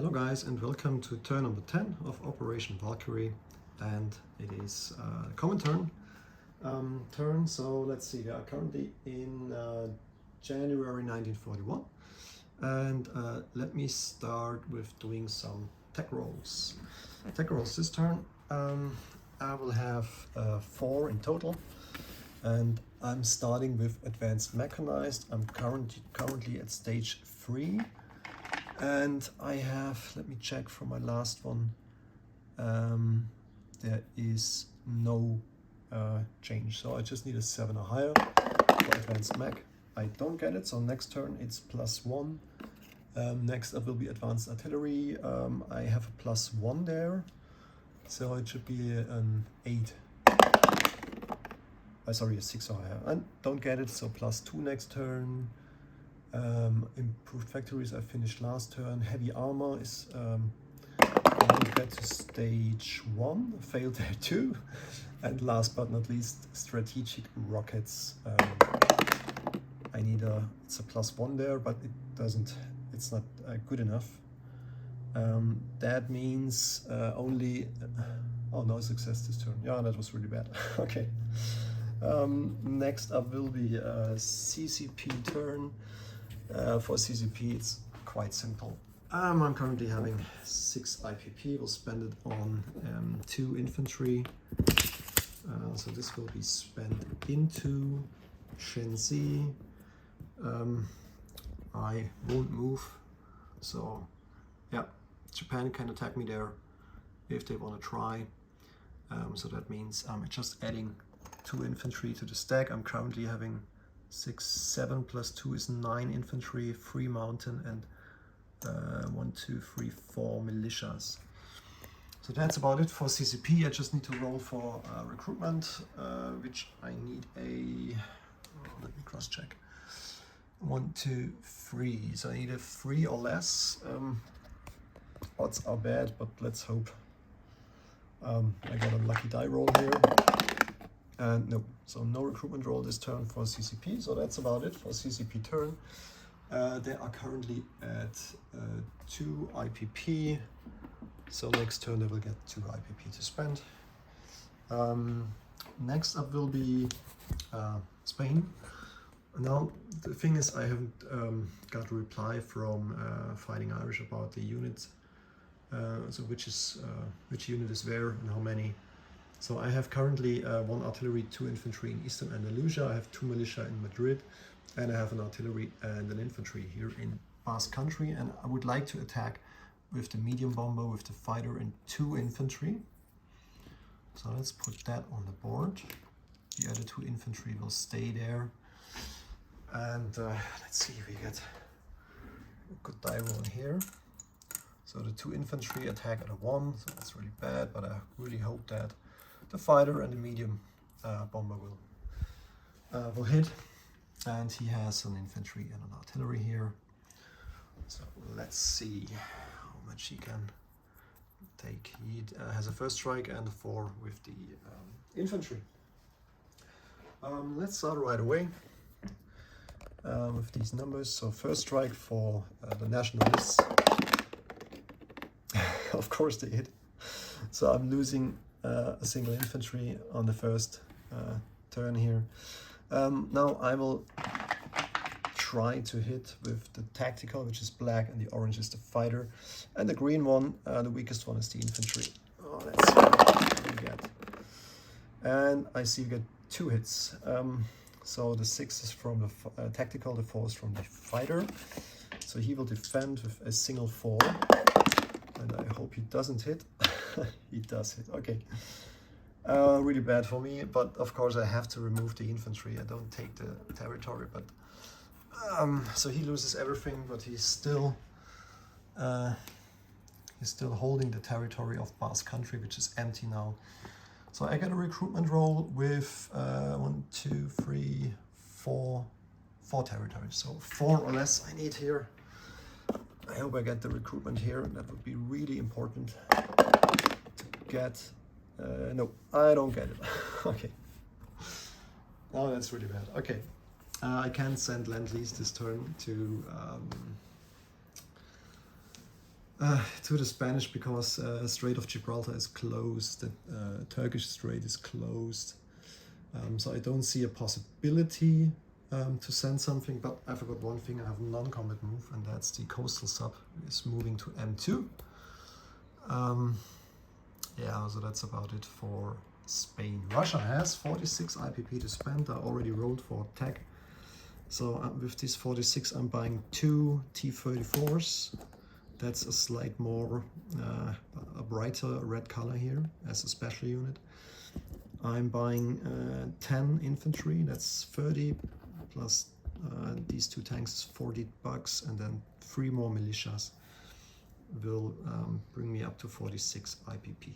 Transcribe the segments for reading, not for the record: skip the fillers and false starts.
Hello guys, and welcome to turn number 10 of Operation Valkyrie, and it is Comintern turn. So let's see, we are currently in January 1941, and let me start with doing some tech rolls. Tech rolls this turn. I will have 4 in total, and I'm starting with advanced mechanized. I'm currently at stage 3. And I have, let me check from my last one, there is no change. So I just need a 7 or higher for advanced mech. I don't get it, so next turn it's +1. Next up will be advanced artillery. I have a +1 there, so it should be an 8. Sorry, a 6 or higher. And don't get it, so +2 next turn. Improved factories I finished last turn. Heavy armor is I will get to stage 1, failed there too. And last but not least, strategic rockets. I need it's a +1 there, but it's not good enough. That means only oh, no success this turn. Yeah, that was really bad. Okay. Next up will be a CCP turn. For CCP it's quite simple. I'm currently having 6 IPP. We'll spend it on 2 infantry. So this will be spent into Shenzi. I won't move. So yeah, Japan can attack me there if they want to try. So that means I'm just adding 2 infantry to the stack. I'm currently having 6, 7 plus 2 is 9 infantry, 3 mountain, and 1, 2, 3, 4 militias. So that's about it for CCP. I just need to roll for recruitment, which I need a, let me cross check, 1, 2, 3. So I need a 3 or less. Odds are bad, but let's hope. I got a lucky die roll here. And no, so no recruitment roll this turn for CCP, so that's about it for CCP turn. They are currently at 2 IPP, so next turn they will get 2 IPP to spend. Next up will be Spain. Now the thing is, I haven't got a reply from Fighting Irish about the units, so which unit is where and how many. So I have currently 1 artillery, 2 infantry in Eastern Andalusia. I have 2 militia in Madrid, and I have an artillery and an infantry here in Basque Country. And I would like to attack with the medium bomber, with the fighter, and 2 infantry. So let's put that on the board. The other 2 infantry will stay there. And let's see if we get a good die roll here. So the 2 infantry attack at a 1, so that's really bad, but I really hope that the fighter and the medium bomber will hit, and he has an infantry and an artillery here. So let's see how much he can take. He has a first strike and a 4 with the infantry. Let's start right away with these numbers. So first strike for the nationalists. Of course they hit. So I'm losing a single infantry on the first turn here. Now I will try to hit with the tactical, which is black, and the orange is the fighter, and the green one, the weakest one, is the infantry. Oh, let's see what we get. And I see we get 2 hits. So the 6 is from the tactical, the 4 is from the fighter. So he will defend with a single 4, and I hope he doesn't hit. He does hit. Okay. Really bad for me, but of course I have to remove the infantry. I don't take the territory, but so he loses everything, but he's still holding the territory of Basque Country, which is empty now. So I get a recruitment roll with 1, 2, 3, 4 territories. So 4 or less I need here. I hope I get the recruitment here. That would be really important to get. No, I don't get it. Okay. Oh, that's really bad. Okay. I can't send Lend-Lease this turn to to the Spanish because Strait of Gibraltar is closed, the Turkish Strait is closed. So I don't see a possibility to send something, but I forgot one thing. I have a non-combat move, and that's the coastal sub is moving to M2. Yeah, so that's about it for Spain. Russia has 46 IPP to spend. I already rolled for tech. So with this 46, I'm buying 2 T-34s. That's a slight more, a brighter red color here as a special unit. I'm buying 10 infantry, that's 30, plus these 2 tanks is $40, and then 3 more militias will bring me up to 46 IPP.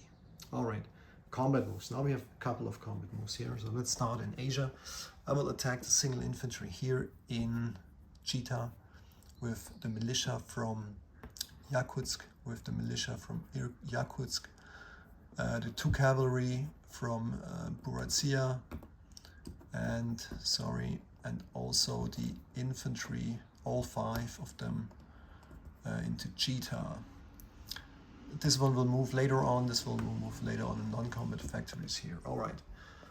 All right, combat moves. Now we have a couple of combat moves here. So let's start in Asia. I will attack the single infantry here in Chita with the militia from Yakutsk, with the militia from Yakutsk, the 2 cavalry from Buratsia, and also the infantry, all 5 of them, into Chita. This one will move later on. This will move later on in non-combat factories here. All right.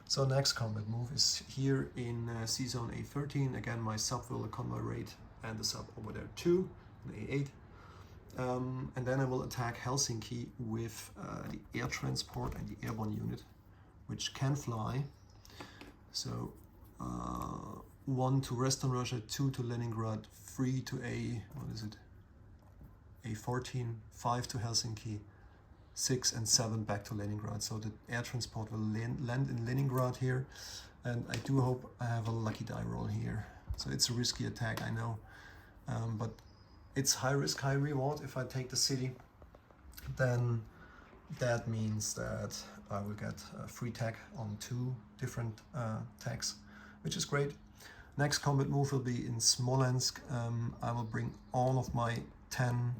So next combat move is here in C-Zone A13. Again, my sub will convoy raid and the sub over there too, in A8. And then I will attack Helsinki with the air transport and the airborne unit, which can fly. So 1 to Western Russia, 2 to Leningrad, 3 to A14, 5 to Helsinki, 6 and 7 back to Leningrad. So the air transport will land in Leningrad here, and I do hope I have a lucky die roll here. So it's a risky attack, I know, but it's high risk, high reward. If I take the city, then that means that I will get a free tech on 2 different techs, which is great. Next combat move will be in Smolensk. I will bring all of my 10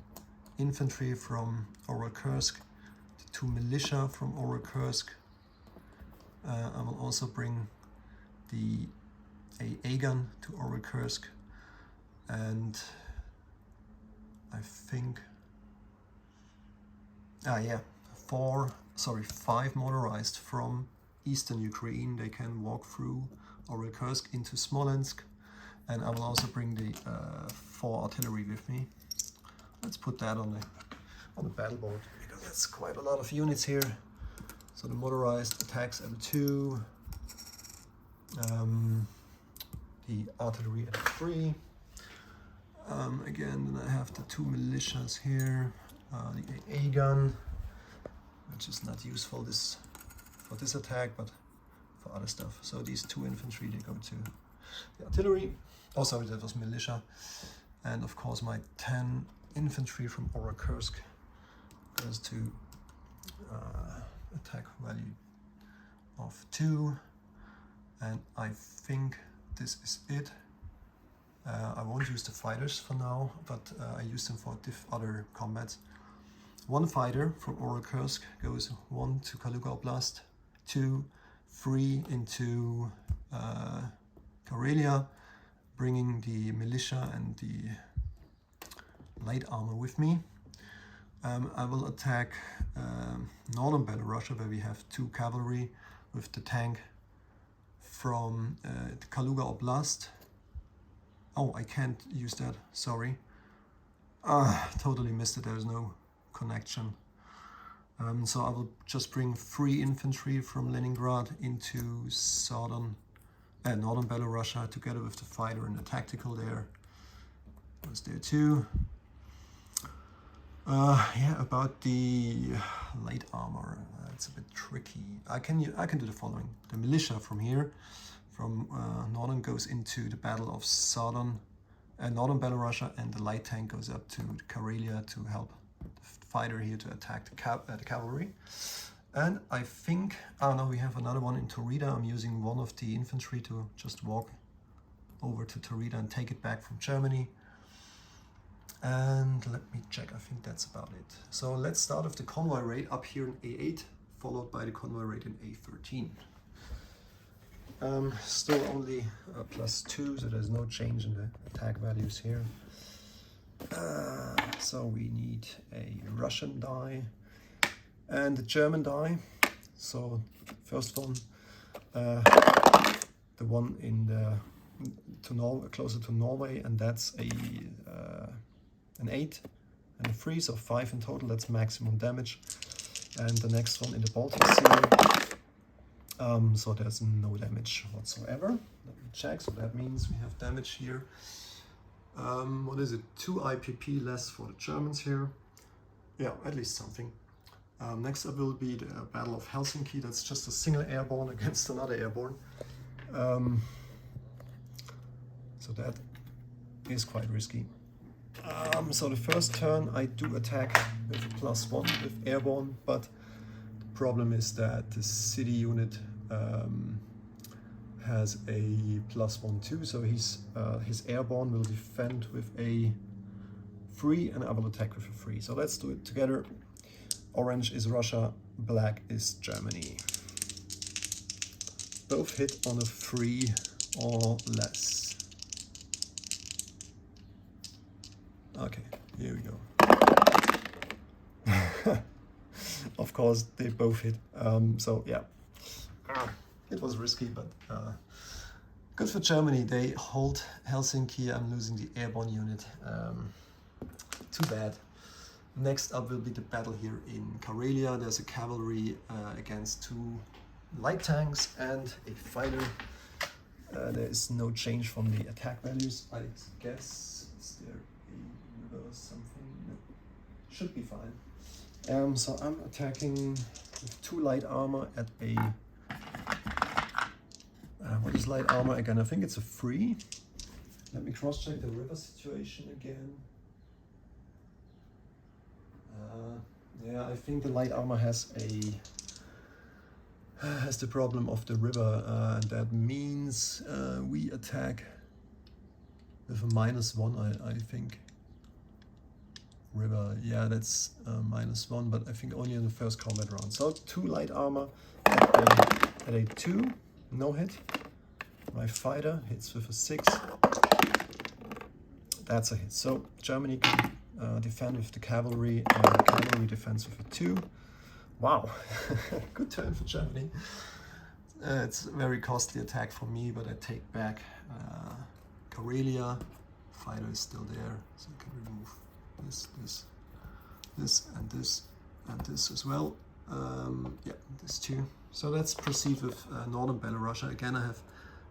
infantry from Orel Kursk, the 2 militia from Orel Kursk. I will also bring the AA gun to Orel Kursk, and I think, 5 motorized from eastern Ukraine. They can walk through Orel Kursk into Smolensk, and I will also bring the 4 artillery with me. Let's put that on the battle board, because that's quite a lot of units here. So the motorized attacks at 2, the artillery at 3. Again, then I have the 2 militias here, the AA gun, which is not useful for this attack, but for other stuff. So these 2 infantry, they go to the artillery. Oh, sorry, that was militia. And of course, my 10 infantry from Orel Kursk goes to attack value of 2. And I think this is it. I won't use the fighters for now, but I use them for other combats. 1 fighter from Orel Kursk goes 1 to Kaluga Oblast, 2, 3 into Karelia, bringing the militia and the light armor with me. I will attack northern Belarus, where we have 2 cavalry with the tank from the Kaluga Oblast. Oh, I can't use that, sorry. Totally missed it, there's no connection. So I will just bring 3 infantry from Leningrad into northern Belarus together with the fighter and the tactical there. Was there too. Yeah, about the light armor, it's a bit tricky. I can do the following. The militia from here, from northern, goes into the battle of northern Belarus, and the light tank goes up to Karelia to help the fighter here to attack the cavalry. And I think, no, we have another one in Taurida. I'm using 1 of the infantry to just walk over to Taurida and take it back from Germany. And let me check, I think that's about it. So let's start with the convoy raid up here in A8, followed by the convoy raid in A13. Still only +2, so there's no change in the attack values here. So we need a Russian die and a German die. So first one, the one in the closer to Norway, and that's an 8 and a 3, so 5 in total. That's maximum damage. And the next one in the Baltic Sea. So there's no damage whatsoever. Let me check. So that means we have damage here. What is it? 2 IPP less for the Germans here. Yeah, at least something. Next up will be the Battle of Helsinki. That's just a single airborne against another airborne. So that is quite risky. So the first turn I do attack with a +1 with airborne, but the problem is that the city unit has a +1 too, so his airborne will defend with a 3 and I will attack with a 3. So let's do it together. Orange is Russia, black is Germany. Both hit on a 3 or less. Okay, here we go. Of course, they both hit. So yeah, it was risky, but good for Germany. They hold Helsinki. I'm losing the airborne unit. Too bad. Next up will be the battle here in Karelia. There's a cavalry against 2 light tanks and a fighter. There is no change from the attack values, I guess. Is there a river or something? No. Should be fine. So I'm attacking with 2 light armor at a... what is light armor again? I think it's a 3. Let me cross-check the river situation again. Yeah, I think the light armor has the problem of the river, and that means we attack with a -1, I think. River, yeah, that's -1, but I think only in the first combat round. So 2 light armor at a 2, no hit. My fighter hits with a 6. That's a hit. So Germany can defend with the cavalry, and the cavalry defends with a 2. Wow, good turn for Germany. It's a very costly attack for me, but I take back Karelia. Fighter is still there, so I can remove this, and this as well. Yeah, this too. So let's proceed with Northern Belarusia. Again, I have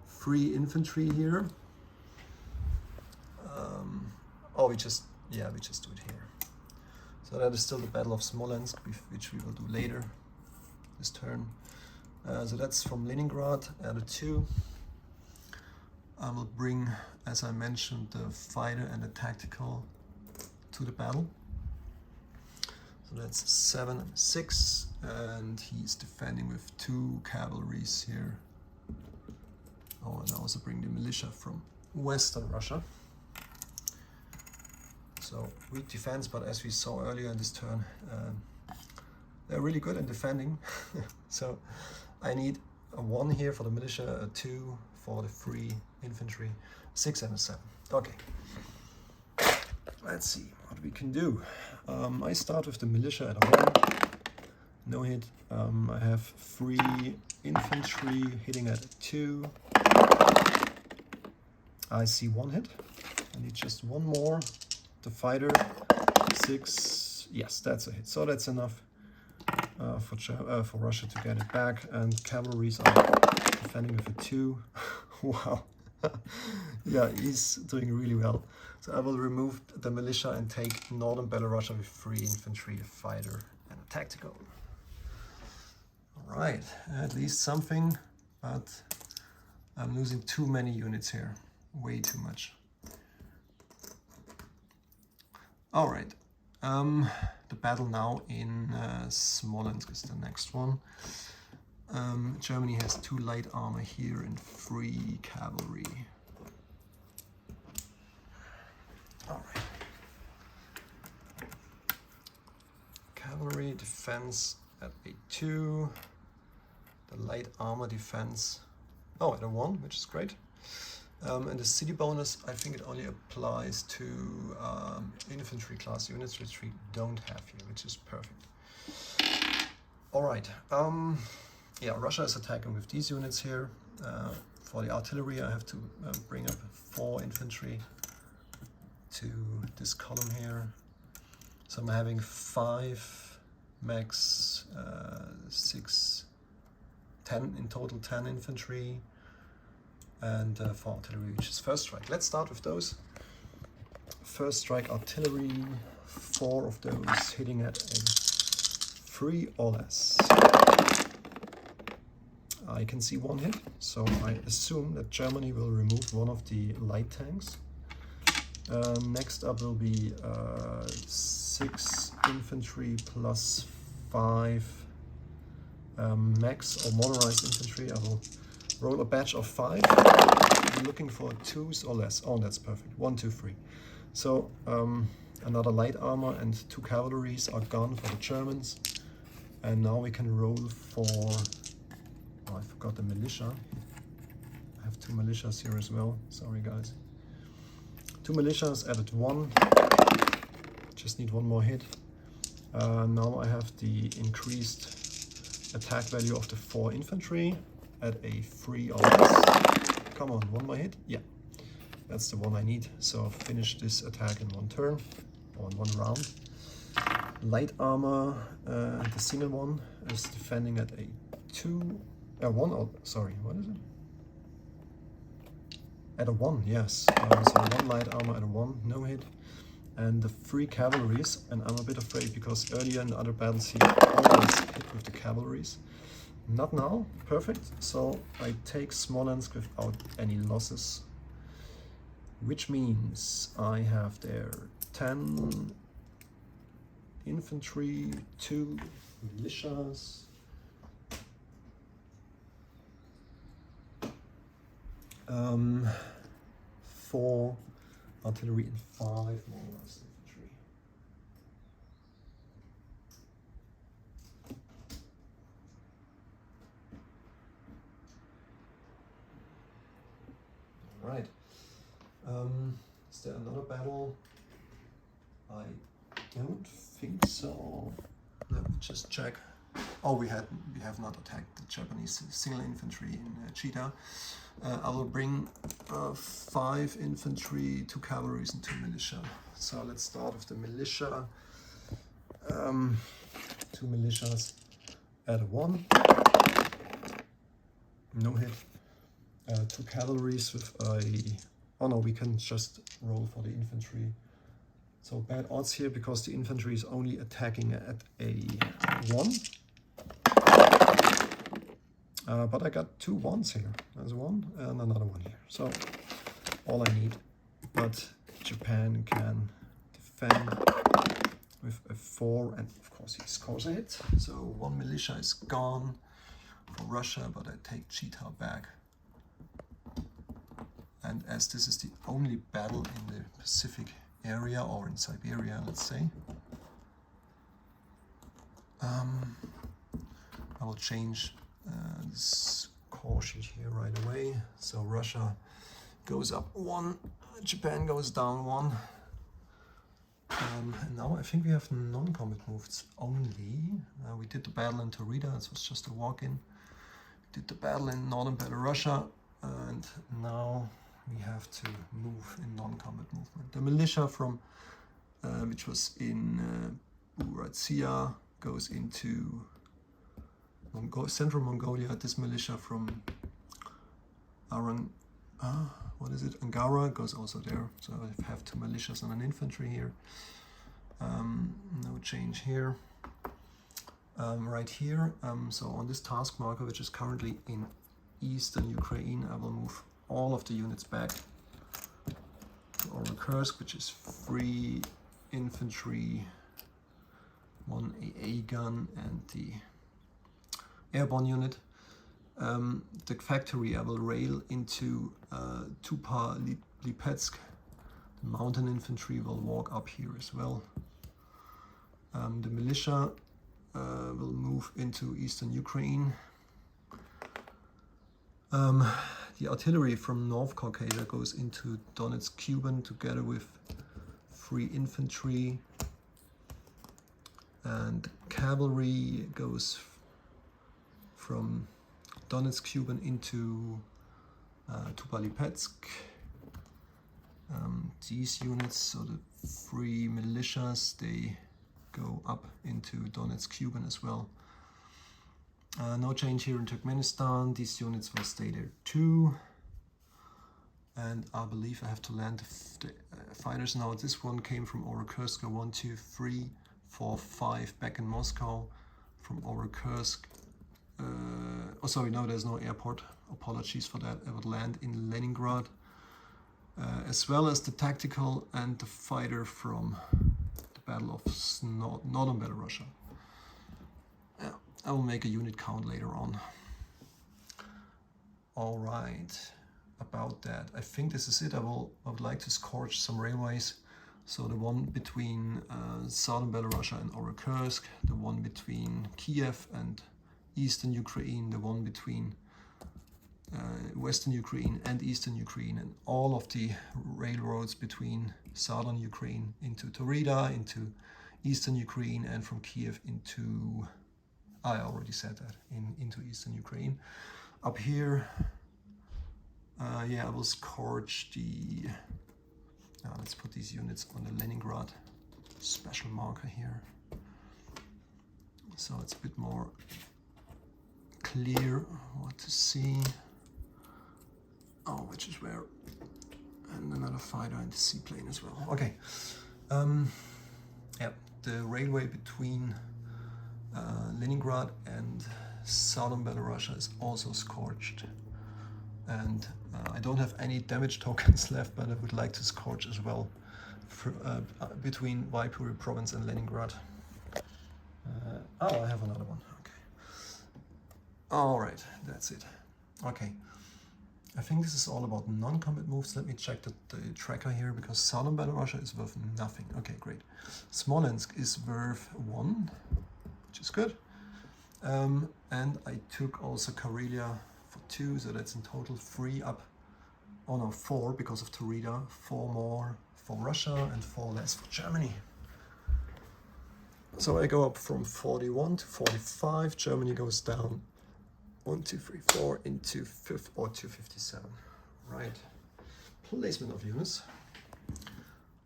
3 infantry here. We just do it here. So that is still the Battle of Smolensk, which we will do later this turn. So that's from Leningrad at a 2. I will bring, as I mentioned, the fighter and the tactical to the battle. So that's 7 and 6, and he's defending with 2 cavalries here. Oh, and I also bring the militia from Western Russia. So weak defense, but as we saw earlier in this turn, they're really good in defending. So I need a 1 here for the militia, a 2 for the 3 infantry, 6 and a 7. Okay. Let's see what we can do. I start with the militia at a 1. No hit. I have 3 infantry hitting at a 2. I see 1 hit. I need just 1 more. The fighter, 6. Yes, that's a hit. So that's enough for Russia to get it back. And cavalries are defending with a 2. Wow. Yeah, he's doing really well. So I will remove the militia and take Northern Belarusia with 3 infantry, a fighter, and a tactical. All right, at least something, but I'm losing too many units here. Way too much. All right, the battle now in Smolensk is the next one. Germany has 2 light armor here and 3 cavalry. All right. Cavalry defense at a 2. The light armor defense, at a 1, which is great. And the city bonus, I think it only applies to infantry class units, which we don't have here, which is perfect. All right. Yeah, Russia is attacking with these units here. For the artillery, I have to bring up 4 infantry to this column here. So I'm having 5 max, 6, 10 in total, 10 infantry, and 4 artillery, which is first strike. Let's start with those. First strike artillery, 4 of those hitting at a 3 or less. I can see 1 hit, so I assume that Germany will remove one of the light tanks. Next up will be 6 infantry plus 5 max or motorized infantry. I will roll a batch of 5. I'm looking for 2s or less. Oh, that's perfect. 1, 2, 3. So another light armor and 2 cavalries are gone for the Germans. And now we can roll for... Oh, I forgot the militia. I have 2 militias here as well. Sorry, guys. 2 militias added 1. Just need 1 more hit. Now I have the increased attack value of the 4 infantry at a 3 or less. Come on, 1 more hit? Yeah, that's the one I need. So finish this attack in 1 turn or in 1 round. Light armor, the single one is defending at a 1. Oh, sorry, what is it? At a 1, yes. So 1 light armor at a 1, no hit. And the 3 cavalries, and I'm a bit afraid because earlier in the other battles he always hit with the cavalries. Not now, perfect. So I take Smolensk without any losses. Which means I have there 10 infantry, 2 militias. 4 artillery and 5 motorized infantry. All right. Is there another battle? I don't think so. Let me just check. Oh, we have not attacked the Japanese single infantry in Chita. I will bring 5 infantry, 2 cavalries, and 2 militia. So let's start with the militia. 2 militias at a 1. No hit. 2 cavalries with a... Oh no, we can just roll for the infantry. So bad odds here because the infantry is only attacking at a 1. But I got 2 1s here. There's 1 and another 1 here. So all I need. But Japan can defend with a 4, and of course he scores a hit. So 1 militia is gone for Russia, but I take Chita back. And as this is the only battle in the Pacific area, or in Siberia, let's say, I will change this core sheet here right away. So Russia goes up 1, Japan goes down 1. And now I think we have non-combat moves only. We did the battle in Taurida, this was just a walk-in. We did the battle in northern Belorussia, and now we have to move in non-combat movement. The militia from, which was in Buryatia, goes into Central Mongolia. This militia from Angara goes also there. So I have 2 militias and an infantry here. No change here. Right here, so on this task marker, which is currently in eastern Ukraine, I will move all of the units back to Orel Kursk, which is 3 infantry, 1 AA gun, and the airborne unit. The factory I will rail into Tupa Lipetsk. The mountain infantry will walk up here as well. The militia will move into eastern Ukraine. the artillery from North Caucasia goes into Donetsk Kuban together with 3 infantry, and cavalry goes from Donetsk Kuban into Tupolev. These units, so the 3 militias, they go up into Donetsk Kuban as well. No change here in Turkmenistan. These units will stay there too. And I believe I have to land the fighters now. This one came from Orel Kursk, 1, 2, 3, 4, 5 back in Moscow. From Orel Kursk. Oh, sorry, no, there's no airport. Apologies for that. I would land in Leningrad. As well as the tactical and the fighter from the Battle of Northern Belarusia. Yeah, I will make a unit count later on. All right, about that, I think this is it. I would like to scorch some railways. So the one between southern Belarusia and Orel Kursk, the one between Kiev and eastern Ukraine, the one between Western Ukraine and Eastern Ukraine, and all of the railroads between southern Ukraine into Taurida, into Eastern Ukraine, and from Kiev into, I already said that, into Eastern Ukraine. Up here, yeah, I will scorch the, let's put these units on the Leningrad special marker here. So it's a bit more clear what to see. Oh, which is where, and another fighter and the seaplane as well. Okay, yeah, the railway between Leningrad and southern Belarusia is also scorched, and I don't have any damage tokens left, but I would like to scorch as well for, between Valkyrie province and Leningrad. Oh, I have another one. Okay. All right, that's it. Okay. I think this is all about non-combat moves. Let me check the tracker here, because southern Belarusia is worth nothing. Okay, great. Smolensk is worth 1, which is good. And I took also Karelia for 2, so that's in total 3 up. Oh no, 4 because of Taurida, 4 more for Russia and 4 less for Germany. So I go up from 41 to 45. Germany goes down 1, 2, 3, 4 into 5 or 257. Right. Placement of units.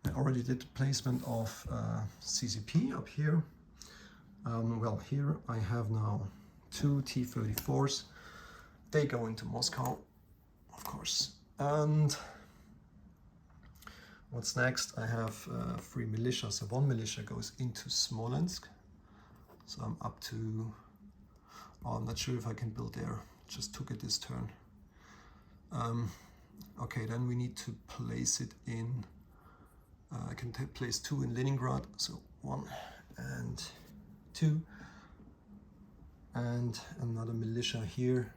I already did the placement of CCP up here. Well, here I have now 2 T-34s. They go into Moscow, of course. And what's next? I have 3 militia. So 1 militia goes into Smolensk. So I'm up to, oh, I'm not sure if I can build there. Just took it this turn. Okay, then we need to place it in, I can place 2 in Leningrad. So 1 and 2. And another militia here.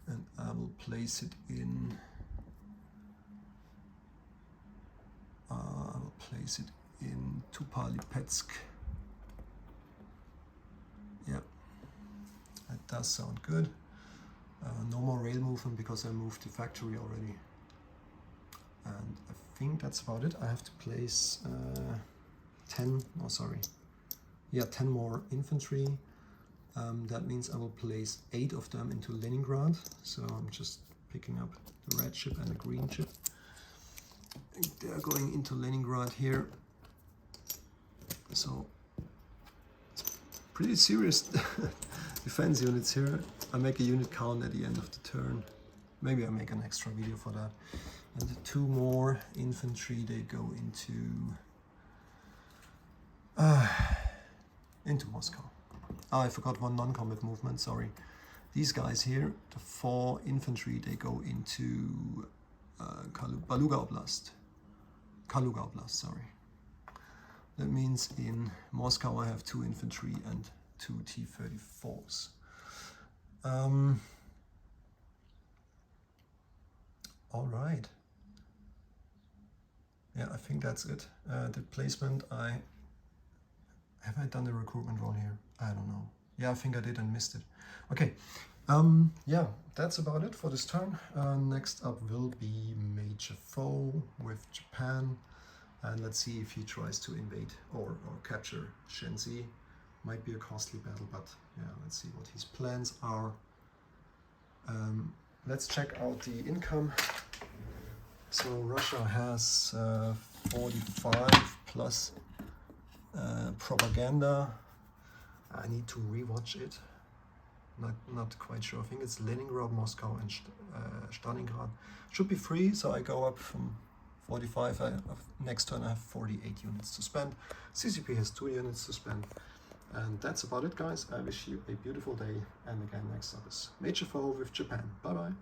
And I will place it in, Tupolev. Yeah, that does sound good. No more rail movement because I moved the factory already. And I think that's about it. I have to place 10 more infantry. That means I will place 8 of them into Leningrad. So I'm just picking up the red ship and the green ship. They are going into Leningrad here. So it's pretty serious defense units here. I make a unit count at the end of the turn. Maybe I make an extra video for that. And the 2 more infantry, they go into Moscow. Oh, I forgot 1 non-combat movement, sorry. These guys here, the 4 infantry, they go into Kaluga Oblast, sorry. That means in Moscow I have 2 infantry and 2 T-34s. All right. Yeah, I think that's it. The placement, have I done the recruitment roll here? I don't know. Yeah, I think I did and missed it. Okay, Yeah, that's about it for this turn. Next up will be Major Foe with Japan. And let's see if he tries to invade or capture Shenzi. Might be a costly battle, but yeah, let's see what his plans are. Let's check out the income. So Russia has 45 plus propaganda. I need to rewatch it. Not quite sure. I think it's Leningrad, Moscow, and Stalingrad. Should be free, so I go up from 45. Next turn I have 48 units to spend. CCP has 2 units to spend. And that's about it, guys. I wish you a beautiful day. And again, next up is Major Foe with Japan. Bye bye.